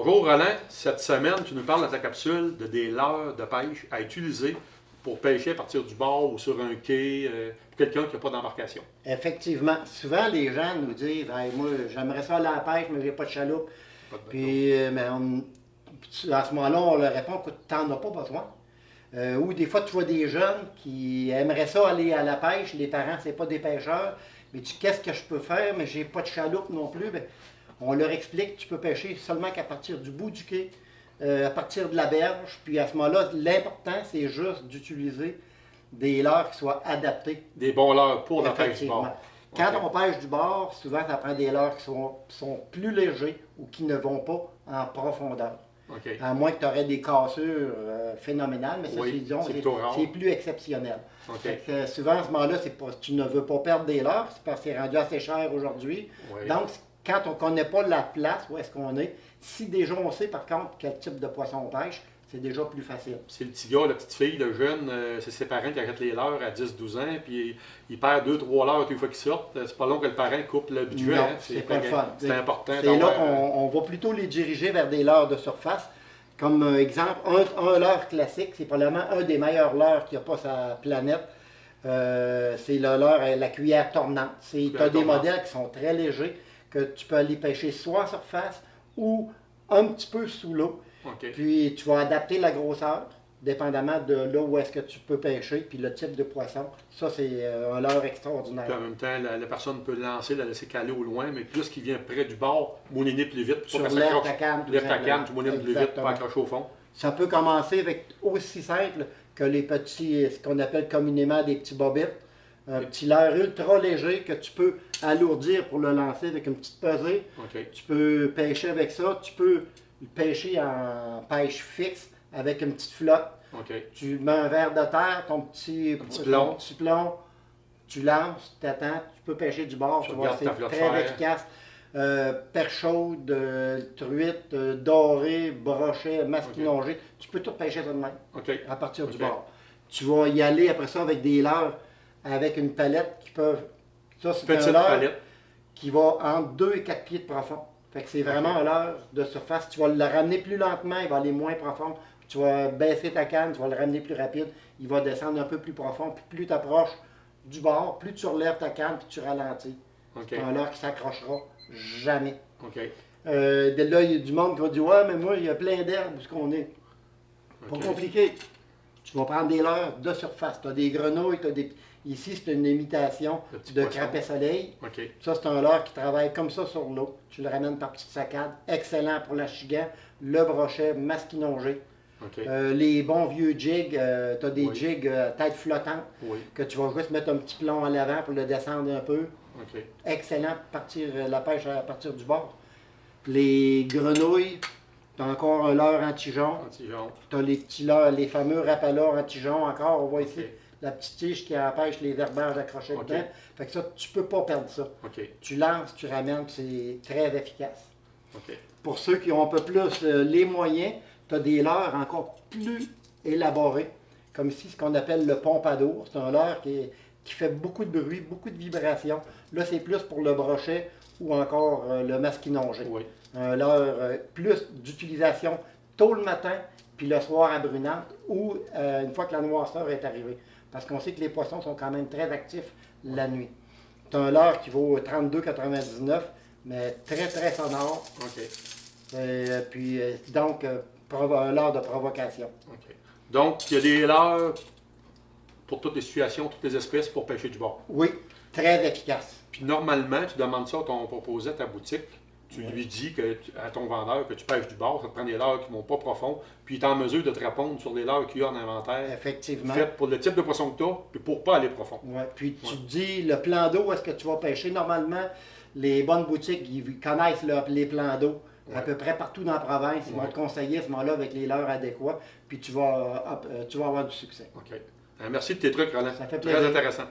Bonjour Roland, cette semaine tu nous parles dans ta capsule de des leurres de pêche à utiliser pour pêcher à partir du bord ou sur un quai pour quelqu'un qui n'a pas d'embarcation. Effectivement. Souvent, les gens nous disent hey, moi, j'aimerais ça aller à la pêche, mais j'ai pas de chaloupe. Pas de bateau. Puis, à ce moment-là, on leur répond que tu n'en as pas besoin. Ou des fois, tu vois des jeunes qui aimeraient ça aller à la pêche. Les parents, c'est pas des pêcheurs. Mais tu qu'est-ce que je peux faire, mais j'ai pas de chaloupe non plus. Bien, on leur explique que tu peux pêcher seulement qu'à partir du bout du quai, à partir de la berge. Puis à ce moment-là, l'important, c'est juste d'utiliser des leurres qui soient adaptés. Des bons leurres pour la pêche du bord. Effectivement. Quand OK. on pêche du bord, souvent ça prend des leurres qui sont plus légers ou qui ne vont pas en profondeur. OK. À moins que tu aurais des cassures phénoménales, mais ça, Oui, disons, c'est plutôt rare. c'est plus exceptionnel. OK. Fait que, souvent, à ce moment-là, tu ne veux pas perdre des leurres, c'est parce que c'est rendu assez cher aujourd'hui. Oui. Donc, quand on ne connaît pas la place où est-ce qu'on est, si déjà on sait par contre quel type de poisson on pêche, c'est déjà plus facile. C'est le petit gars, la petite fille, le jeune, c'est ses parents qui arrêtent les leurres à 10-12 ans, puis il perd 2-3 leurres toutes les fois qu'ils sortent. C'est pas long que le parent coupe le budget. Non, Hein. c'est pas le fun. C'est important. C'est là qu'on va plutôt les diriger vers des leurres de surface. Comme exemple, un leurre classique, c'est probablement un des meilleurs leurres qu'il n'y a pas sur la planète. C'est le leurre à la cuillère tournante. Tu as des modèles qui sont très légers, que tu peux aller pêcher soit en surface ou un petit peu sous l'eau. OK. Puis tu vas adapter la grosseur, dépendamment de là où est-ce que tu peux pêcher, puis le type de poisson. Ça, c'est un leurre extraordinaire. Puis en même temps, la personne peut lancer, la laisser caler au loin, mais plus qu'il vient près du bord, mouliner plus vite. Tu relèves ta canne. Tu lèves ta canne, tu moulines plus vite pour accrocher au fond. Ça peut commencer avec aussi simple que les petits, ce qu'on appelle communément des petits bobites. Un petit leurre ultra léger que tu peux alourdir pour le lancer avec une petite pesée. OK. Tu peux pêcher avec ça. Tu peux pêcher en pêche fixe avec une petite flotte. OK. Tu mets un verre de terre, ton petit plomb, tu lances, tu attends, tu peux pêcher du bord. Tu Tu vois, regardes ta flotte c'est faire. très efficace. Perche chaude, truite, dorée, brochet, masquinongé. Tu peux tout pêcher ça de même OK. à partir du OK. bord. Tu vas y aller après ça avec des leurres, avec une palette qui peuvent. Ça, c'est un Petite leurre palette. qui va entre 2 et 4 pieds de profond. Fait que c'est vraiment un leurre de surface. Tu vas le ramener plus lentement, il va aller moins profond. Puis tu vas baisser ta canne, tu vas le ramener plus rapide. Il va descendre un peu plus profond. Puis plus tu approches du bord, plus tu relèves ta canne, puis tu ralentis. OK. C'est un leurre qui s'accrochera jamais. OK. De là, il y a du monde qui va dire ouais, mais moi, il y a plein d'herbes où ce qu'on est. Pas OK. compliqué. Tu vas prendre des leurres de surface. Tu as des grenouilles, ici, c'est une imitation Le petit de poisson. crapet soleil. OK. Ça, c'est un leurre qui travaille comme ça sur l'eau. Tu le ramènes par petite saccade. Excellent pour l'achigan, le brochet, masquinongé. OK. Les bons vieux jigs, tu as des Oui. jigs tête flottante Oui. que tu vas juste mettre un petit plomb à l'avant pour le descendre un peu. OK. Excellent pour partir la pêche à partir du bord. Les grenouilles, tu as encore un leurre anti-jaune. Anti-jaune. Tu as les petits leurres, les fameux rapalas anti-jaune encore. On voit ici OK. la petite tige qui empêche les verbages accrochés OK. dedans. Fait que ça, tu peux pas perdre ça. OK. Tu lances, tu ramènes, c'est très efficace. OK. Pour ceux qui ont un peu plus les moyens, tu as des leurres encore plus élaborés, comme ici ce qu'on appelle le pompadour. C'est un leurre qui fait beaucoup de bruit, beaucoup de vibrations. Là, c'est plus pour le brochet ou encore le masquinongé. Oui. Un leurre plus d'utilisation tôt le matin, puis le soir à brunante, ou une fois que la noirceur est arrivée. Parce qu'on sait que les poissons sont quand même très actifs la nuit. C'est un leurre qui vaut 32,99, mais très très sonore. OK. Puis donc, un leurre de provocation. OK. Donc, il y a des leurres pour toutes les situations, toutes les espèces pour pêcher du bord. Oui, très efficace. Puis normalement, tu demandes ça à ton proposé à ta boutique. Tu lui dis à ton vendeur que tu pêches du bord, ça te prend des leurres qui ne vont pas profond, puis il est en mesure de te répondre sur les leurres qu'il y a en inventaire, Effectivement. faites pour le type de poisson que tu as, puis pour pas aller profond. Ouais. Puis tu te dis, le plan d'eau, où est-ce que tu vas pêcher? Normalement, les bonnes boutiques, ils connaissent les plans d'eau. À peu près partout dans la province, ils vont te conseiller à ce moment-là avec les leurres adéquats, puis tu vas avoir du succès. OK. Merci de tes trucs, Roland. Ça fait Très plaisir. intéressant.